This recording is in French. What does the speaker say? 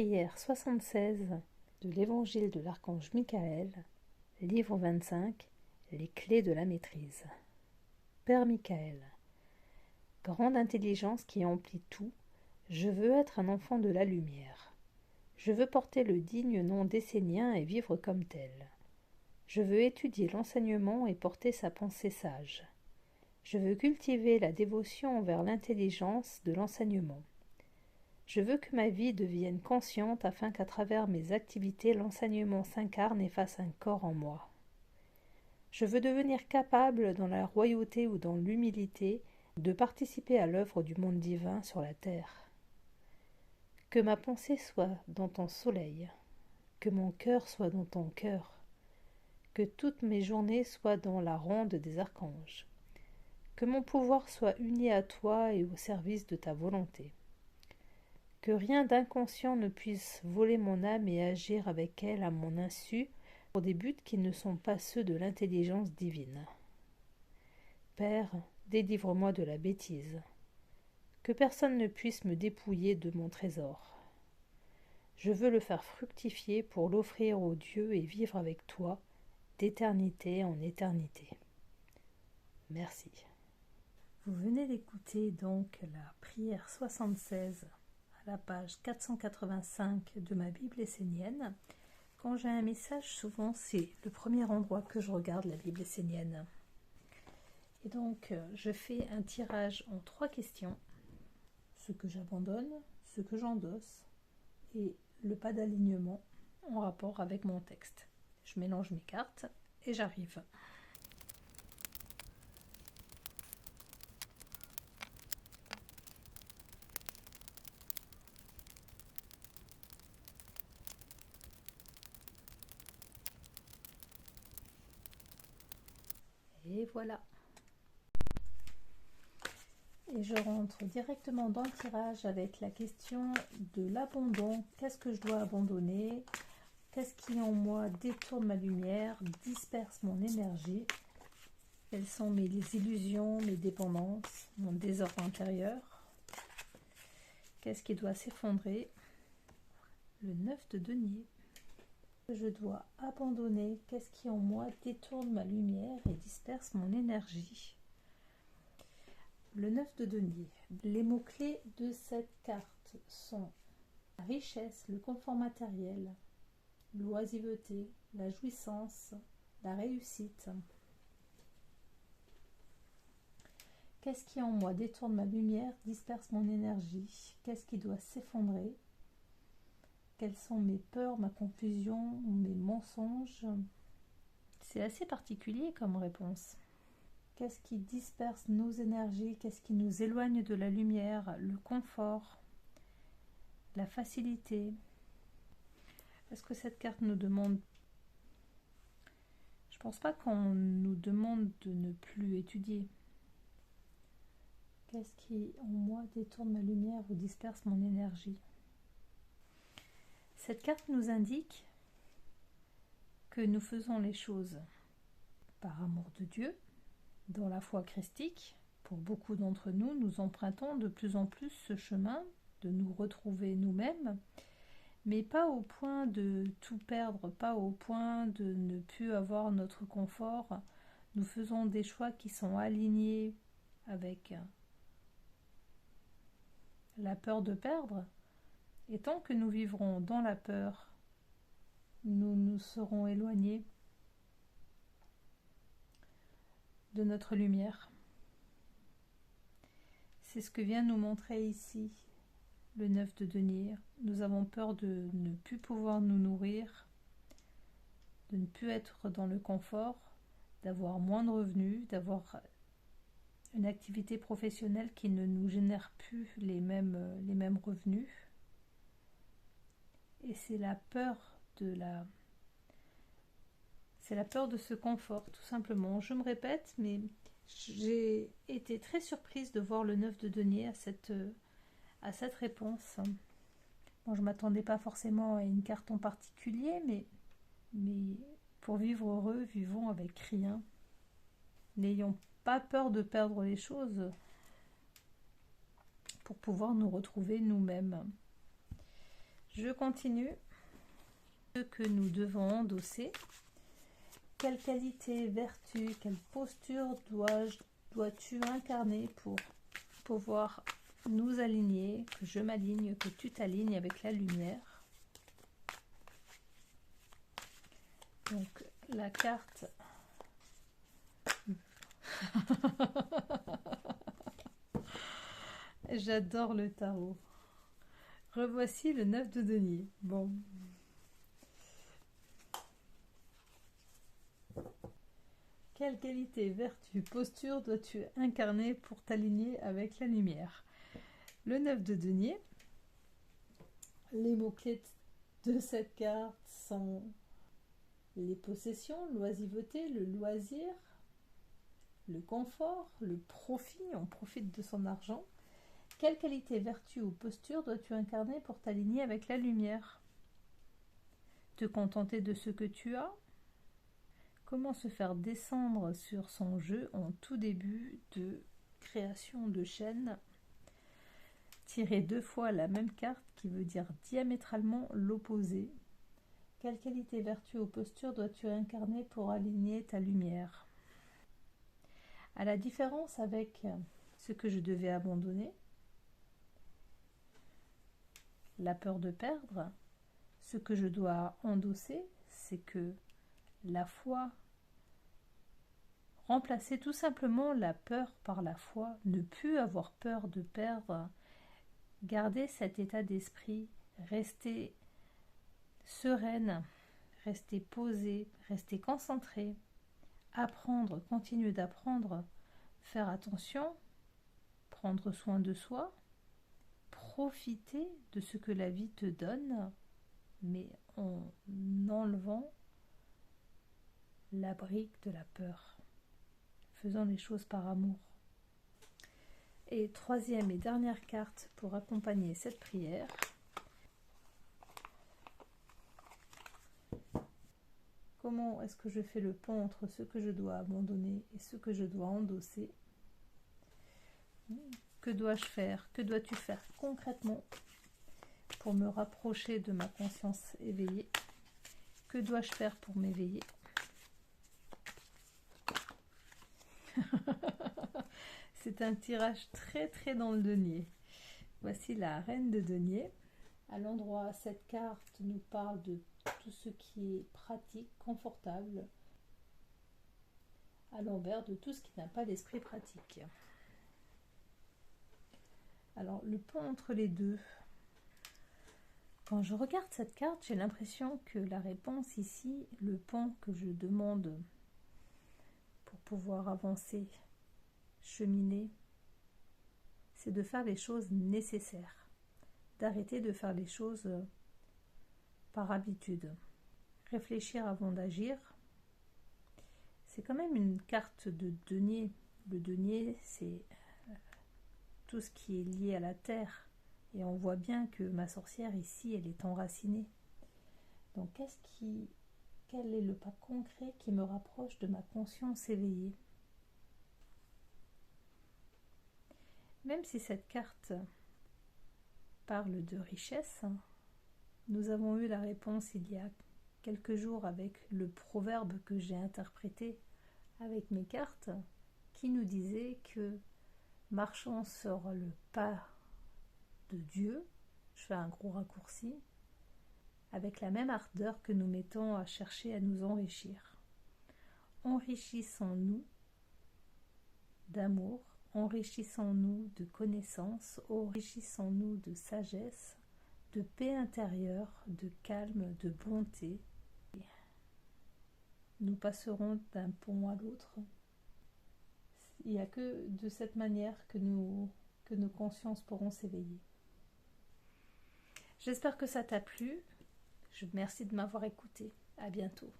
Prière 76 de l'Évangile de l'Archange Michael, livre 25, les clés de la maîtrise. Père Michael, grande intelligence qui emplit tout, je veux être un enfant de la lumière. Je veux porter le digne nom d'Essénien et vivre comme tel. Je veux étudier l'enseignement et porter sa pensée sage. Je veux cultiver la dévotion envers l'intelligence de l'enseignement. Je veux que ma vie devienne consciente afin qu'à travers mes activités, l'enseignement s'incarne et fasse un corps en moi. Je veux devenir capable, dans la royauté ou dans l'humilité, de participer à l'œuvre du monde divin sur la terre. Que ma pensée soit dans ton soleil, que mon cœur soit dans ton cœur, que toutes mes journées soient dans la ronde des archanges, que mon pouvoir soit uni à toi et au service de ta volonté. Que rien d'inconscient ne puisse voler mon âme et agir avec elle à mon insu pour des buts qui ne sont pas ceux de l'intelligence divine. Père, délivre-moi de la bêtise. Que personne ne puisse me dépouiller de mon trésor. Je veux le faire fructifier pour l'offrir au Dieu et vivre avec toi, d'éternité en éternité. Merci. Vous venez d'écouter donc la prière 76 à la page 485 de ma Bible essénienne. Quand j'ai un message, souvent c'est le premier endroit que je regarde la Bible essénienne. Et donc je fais un tirage en 3 questions, ce que j'abandonne, ce que j'endosse et le pas d'alignement en rapport avec mon texte. Je mélange mes cartes et j'arrive. Et voilà. Et je rentre directement dans le tirage avec la question de l'abandon. Qu'est-ce que je dois abandonner? Qu'est-ce qui en moi détourne ma lumière, disperse mon énergie? Quelles sont mes illusions, mes dépendances, mon désordre intérieur? Qu'est-ce qui doit s'effondrer? Le 9 de denier. Je dois abandonner. Qu'est-ce qui en moi détourne ma lumière et disperse mon énergie? Le 9 de denier. Les mots-clés de cette carte sont la richesse, le confort matériel, l'oisiveté, la jouissance, la réussite. Qu'est-ce qui en moi détourne ma lumière, disperse mon énergie? Qu'est-ce qui doit s'effondrer? Quelles sont mes peurs, ma confusion, mes mensonges? C'est assez particulier comme réponse. Qu'est-ce qui disperse nos énergies? Qu'est-ce qui nous éloigne de la lumière? Le confort, la facilité. Est-ce que cette carte nous demande... Je pense pas qu'on nous demande de ne plus étudier. Qu'est-ce qui en moi détourne ma lumière ou disperse mon énergie? Cette carte nous indique que nous faisons les choses par amour de Dieu, dans la foi christique. Pour beaucoup d'entre nous, nous empruntons de plus en plus ce chemin de nous retrouver nous-mêmes, mais pas au point de tout perdre, pas au point de ne plus avoir notre confort. Nous faisons des choix qui sont alignés avec la peur de perdre, et tant que nous vivrons dans la peur, nous nous serons éloignés de notre lumière. C'est ce que vient nous montrer ici le 9 de denier. Nous avons peur de ne plus pouvoir nous nourrir, de ne plus être dans le confort, d'avoir moins de revenus, d'avoir une activité professionnelle qui ne nous génère plus les mêmes revenus. Et c'est la peur de ce confort, tout simplement. Je me répète, mais j'ai été très surprise de voir le 9 de denier à cette réponse. Bon, je ne m'attendais pas forcément à une carte en particulier, mais pour vivre heureux, vivons avec rien. N'ayons pas peur de perdre les choses pour pouvoir nous retrouver nous-mêmes. Je continue. Ce que nous devons endosser. Quelle qualité, vertu, quelle posture dois-tu incarner pour pouvoir nous aligner, que je m'aligne, que tu t'alignes avec la lumière. Donc la carte... J'adore le tarot. Revoici le 9 de denier. Bon. Quelle qualité, vertu, posture dois-tu incarner pour t'aligner avec la lumière? Le 9 de denier. Les mots-clés de cette carte sont les possessions, l'oisiveté, le loisir, le confort, le profit, on profite de son argent. Quelle qualité, vertu ou posture dois-tu incarner pour t'aligner avec la lumière? Te contenter de ce que tu as? Comment se faire descendre sur son jeu en tout début de création de chaîne? Tirer 2 fois la même carte qui veut dire diamétralement l'opposé. Quelle qualité, vertu ou posture dois-tu incarner pour aligner ta lumière? À la différence avec ce que je devais abandonner, la peur de perdre, ce que je dois endosser, c'est que la foi, remplacer tout simplement la peur par la foi, ne plus avoir peur de perdre, garder cet état d'esprit, rester sereine, rester posée, rester concentrée, apprendre, continuer d'apprendre, faire attention, prendre soin de soi, profiter de ce que la vie te donne, mais en enlevant la brique de la peur, faisant les choses par amour. Et troisième et dernière carte pour accompagner cette prière. Comment est-ce que je fais le pont entre ce que je dois abandonner et ce que je dois endosser? Que dois-je faire? Que dois-tu faire concrètement pour me rapprocher de ma conscience éveillée? Que dois-je faire pour m'éveiller? C'est un tirage très très dans le denier. Voici la reine de denier. À l'endroit, cette carte nous parle de tout ce qui est pratique, confortable. À l'envers, de tout ce qui n'a pas l'esprit pratique. Alors, le pont entre les deux. Quand je regarde cette carte, j'ai l'impression que la réponse ici, le pont que je demande pour pouvoir avancer, cheminer, c'est de faire les choses nécessaires, d'arrêter de faire les choses par habitude, réfléchir avant d'agir. C'est quand même une carte de denier. Le denier, c'est tout ce qui est lié à la terre. Et on voit bien que ma sorcière ici, elle est enracinée. Donc quel est le pas concret qui me rapproche de ma conscience éveillée? Même si cette carte parle de richesse, nous avons eu la réponse il y a quelques jours avec le proverbe que j'ai interprété avec mes cartes, qui nous disait que marchons sur le pas de Dieu, je fais un gros raccourci, avec la même ardeur que nous mettons à chercher à nous enrichir. Enrichissons-nous d'amour, enrichissons-nous de connaissances, enrichissons-nous de sagesse, de paix intérieure, de calme, de bonté. Nous passerons d'un pont à l'autre. Il n'y a que de cette manière que nos consciences pourront s'éveiller. J'espère que ça t'a plu. Je vous remercie de m'avoir écouté. À bientôt.